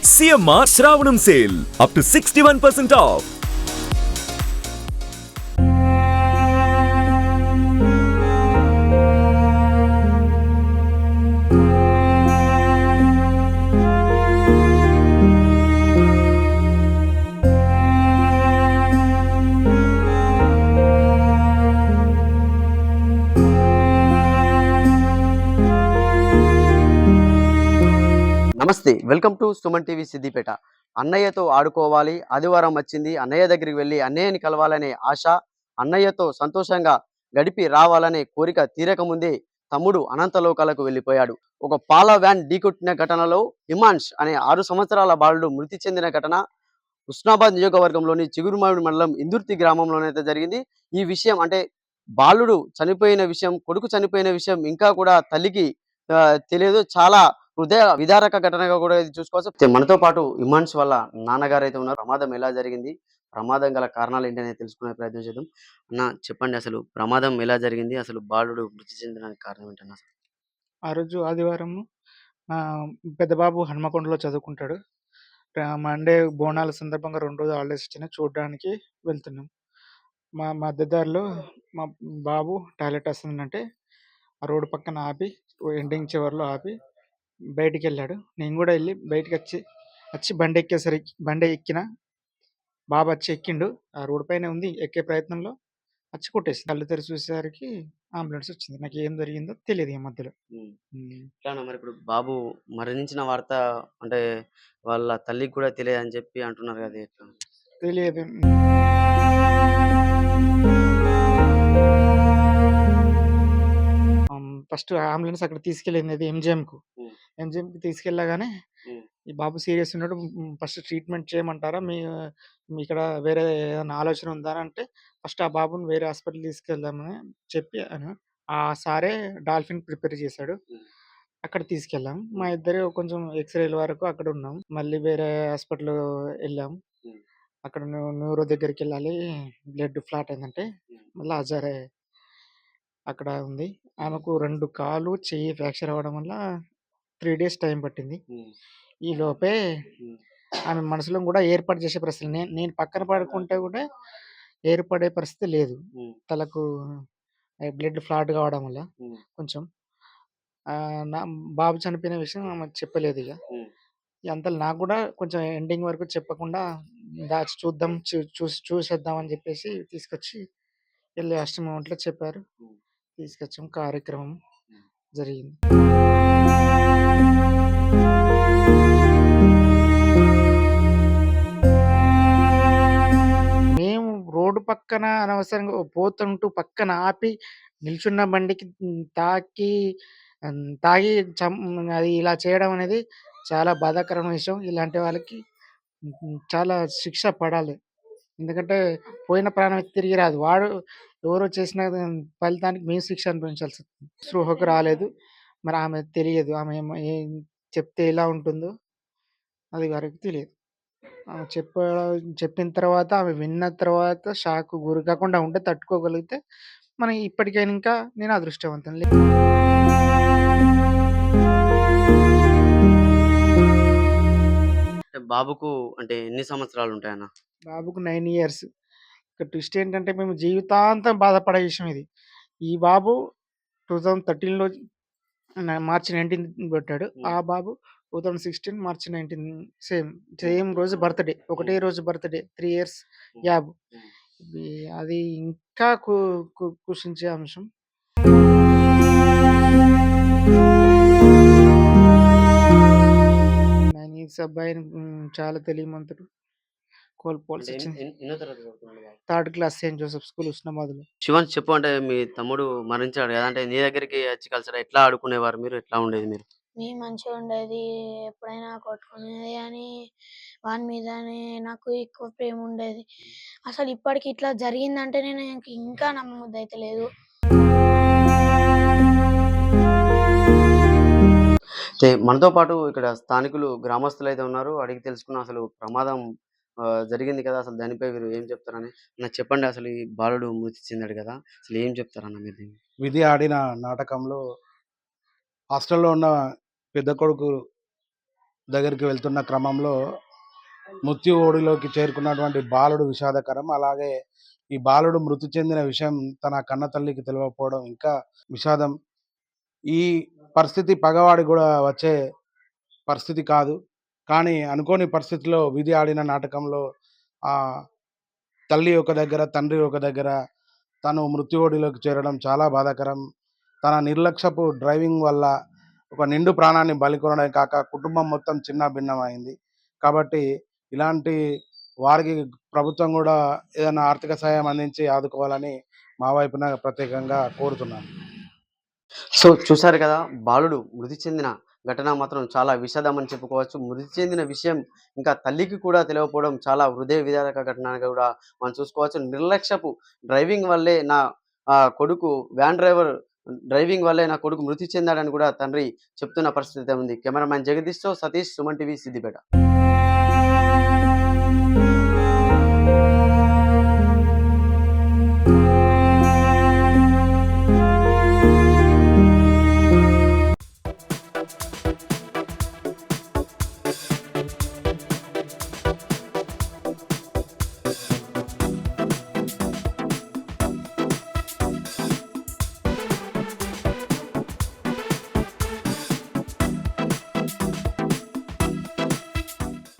CMR Shravanam sale up to 61% off. నమస్తే, welcome to Suman TV Siddipet. అన్నయ్యతో ఆడుకోవాలి, ఆదివారం వచ్చింది, అన్నయ్య దగ్గరికి వెళ్ళి అన్నయ్యని కలవాలనే ఆశ, అన్నయ్యతో సంతోషంగా గడిపి రావాలనే కోరిక తీరకముందే తమ్ముడు అనంతలోకాలకు వెళ్ళిపోయాడు. ఒక పాల వ్యాన్ ఢీకొట్టిన ఘటనలో హిమాంష్ అనే 6 సంవత్సరాల బాలుడు మృతి చెందిన ఘటన హుస్నాబాద్ నియోజకవర్గంలోని చిగురుమామిడి మండలం ఇందుర్తి గ్రామంలోనైతే జరిగింది. ఈ విషయం అంటే బాలుడు చనిపోయిన విషయం, కొడుకు చనిపోయిన విషయం ఇంకా కూడా తల్లికి తెలియదు. చాలా హృదయ విదారక ఘటనగా కూడా ఇది చూసుకోవచ్చు. మనతో పాటు హిమాంష్ వాళ్ళ నాన్నగారు అయితే ఉన్నారు. ప్రమాదం ఎలా జరిగింది, ప్రమాదం గల కారణాలు ఏంటనేది తెలుసుకునే ప్రయత్నం చేద్దాం. అన్న, చెప్పండి, అసలు ప్రమాదం ఎలా జరిగింది, అసలు బాలుడు మృతి చెందడానికి కారణం ఏంటన్నా? ఆ రోజు ఆదివారము పెద్ద బాబు హన్మకొండలో చదువుకుంటాడు. మండే బోనాల సందర్భంగా 2 రోజులు హాలిడేస్ ఇచ్చినాయి. చూడడానికి వెళ్తున్నాం. మా మధ్యదారిలో మా బాబు టాయిలెట్ వస్తుందంటే ఆ రోడ్డు పక్కన ఆపి, ఎండింగ్ చివర్లో ఆపి బయటికెళ్ళాడు. నేను కూడా వెళ్ళి వచ్చి బండి ఎక్కిన. బాబు వచ్చి ఎక్కిండు. ఆ రోడ్డు పైన ఉంది, ఎక్కే ప్రయత్నంలో వచ్చి కొట్టేసింది. కళ్ళు తెరిచి చూసేసరికి అంబులెన్స్ వచ్చింది. నాకు ఏం జరిగిందో తెలియదు ఈ మధ్యలో. ఎట్లా మరి ఇప్పుడు బాబు మరణించిన వార్త అంటే వాళ్ళ తల్లికి కూడా తెలియదు అని చెప్పి అంటున్నారు కదా, ఎట్లా? తెలియదు. ఫస్ట్ అంబులెన్స్ అక్కడ తీసుకెళ్ళింది ఎంజిఎంకు. ఎంజిఎంకి తీసుకెళ్ళగానే ఈ బాబు సీరియస్ ఉన్నాడు. ఫస్ట్ ట్రీట్మెంట్ చేయమంటారా, మీ ఇక్కడ వేరే ఏదైనా ఆలోచన ఉందా అని అంటే, ఫస్ట్ ఆ బాబుని వేరే హాస్పిటల్ తీసుకెళ్దామని చెప్పి ఆ సారే డాల్ఫిన్ ప్రిపేర్ చేశాడు. అక్కడ తీసుకెళ్ళాం. మా ఇద్దరు కొంచెం ఎక్స్రేల వరకు అక్కడ ఉన్నాం. మళ్ళీ వేరే హాస్పిటల్ వెళ్ళాం. అక్కడ న్యూరో దగ్గరికి వెళ్ళాలి, బ్లడ్ ఫ్లాట్ అయిందంటే మళ్ళీ హజారే అక్కడ ఉంది. ఆమెకు 2 కాళ్ళు, చెయ్యి ఫ్రాక్చర్ అవ్వడం వల్ల 3 డేస్ టైం పట్టింది. ఈ లోపే ఆమె మనసులో కూడా ఏర్పాటు చేసే పరిస్థితి, నేను పక్కన పడుకుంటే కూడా ఏర్పడే పరిస్థితి లేదు. తలకు బ్లడ్ ఫ్లాట్ కావడం వల్ల కొంచెం నా బాబు చనిపోయిన విషయం ఆమె చెప్పలేదు. అంతలో నాకు కూడా కొంచెం ఎండింగ్ వరకు చెప్పకుండా దాచి చూద్దాం, చూసేద్దాం అని చెప్పేసి తీసుకొచ్చి వెళ్ళి అష్టమంలో చెప్పారు. తీసుకొచ్చాం, కార్యక్రమం జరిగింది. మేము రోడ్డు పక్కన అనవసరంగా పోతుంటూ పక్కన ఆపి నిల్చున్న బండికి తాకి తాగి అది ఇలా చేయడం అనేది చాలా బాధాకరమైన విషయం. ఇలాంటి వాళ్ళకి చాలా శిక్ష పడాలి. ఎందుకంటే పోయిన ప్రాణం తిరిగి రాదు. వాడు ఎవరో చేసిన ఫలితానికి మేము శిక్ష అనుభవించాల్సి వస్తుంది. స్పృహకు రాలేదు. మరి ఆమె తెలియదు. ఆమె ఏం చెప్తే ఎలా ఉంటుందో అది వారికి తెలియదు. ఆమె చెప్పిన తర్వాత, ఆమె విన్న తర్వాత షాక్‌కు గురి కాకుండా ఉంటే తట్టుకోగలిగితే మనం ఇప్పటికైనా ఇంకా నేను అదృష్టవంతుడిని. బాబుకు అంటే ఎన్ని సంవత్సరాలు ఉంటాయన్న? బాబుకు 9 ఇయర్స్. ఇక ట్విస్ట్ ఏంటంటే మేము జీవితాంతం బాధపడే విషయం ఇది. ఈ బాబు 2013లో మార్చి 19 పుట్టాడు. ఆ బాబు 2016 మార్చి 19 సేమ్ రోజు బర్త్‌డే. ఒకటే రోజు బర్త్‌డే. 3 years gap. అది ఇంకా కుషించే అంశం. 9 ఇయర్స్ అబ్బాయి చాలా తెలివిమంతుడు. కోల్పోవాల్సి వచ్చింది. ఎన్నో తరగతి చదువుతున్నాడు బాబు? 3rd class Saint Joseph school హుస్నాబాద్‌లో. శివాన్, చెప్పు, అంటే మీ తమ్ముడు మరణించాడు కదా, అంటే నీ దగ్గరికి వచ్చి కలిసాడా? ఎట్లా ఆడుకునేవారు మీరు? ఎట్లా ఉండేది మీరు? మేము మంచిగా ఉండేది. ఎప్పుడైనా కొట్టుకునేది అని వాని మీదనే నాకు ఎక్కువ ప్రేమ ఉండేది. అసలు ఇప్పటికి ఇట్లా జరిగిందంటేనే నాకు ఇంకా నమ్మబుద్ధి అయితలేదు. మనతో పాటు ఇక్కడ స్థానికులు, గ్రామస్తులు అయితే ఉన్నారు. అడిగి తెలుసుకున్న అసలు ప్రమాదం జరిగింది కదా, అసలు దానిపై మీరు ఏం చెప్తారని. నాకు చెప్పండి, అసలు ఈ బాలుడు మృతి చెందాడు కదా, అసలు ఏం చెప్తారన్న మీరు దీన్ని? విధి ఆడిన నాటకంలో హాస్టల్లో ఉన్న పెద్ద కొడుకు దగ్గరికి వెళ్తున్న క్రమంలో మృత్యు ఓడిలోకి చేరుకున్నటువంటి బాలుడు విషాదకరం. అలాగే ఈ బాలుడు మృతి చెందిన విషయం తన కన్న తల్లికి తెలియకపోవడం ఇంకా విషాదం. ఈ పరిస్థితి పగవాడికి కూడా వచ్చే పరిస్థితి కాదు. కానీ అనుకోని పరిస్థితిలో విధి ఆడిన నాటకంలో తల్లి ఒక దగ్గర, తండ్రి ఒక దగ్గర తను మృత్యు ఓడిలోకి చేరడం చాలా బాధాకరం. తన నిర్లక్ష్యపు డ్రైవింగ్ వల్ల ఒక నిండు ప్రాణాన్ని బలికొనడమే కాక కుటుంబం మొత్తం చిన్నాభిన్నమైంది. కాబట్టి ఇలాంటి వారికి ప్రభుత్వం గూడా ఏదైనా ఆర్థిక సహాయం అందించి ఆదుకోవాలని మా వైపున ప్రత్యేకంగా కోరుతున్నాను. సో చూసారు కదా, బాలుడు మృతి చెందిన ఘటన మాత్రం చాలా విషాదం అని చెప్పుకోవచ్చు. మృతి చెందిన విషయం ఇంకా తల్లికి కూడా తెలియకపోవడం చాలా హృదయ విదారక ఘటనగా కూడా మనం చూసుకోవచ్చు. నిర్లక్ష్యపు డ్రైవింగ్ వల్లే నా కొడుకు వ్యాన్ డ్రైవర్ డ్రైవింగ్ వల్లే నా కొడుకు మృతి చెందాడని కూడా తండ్రి చెప్తున్న పరిస్థితి ఉంది. కెమెరామ్యాన్ జగదీష్‌తో సతీష్, సుమన్ టీవీ, సిద్దిపేట.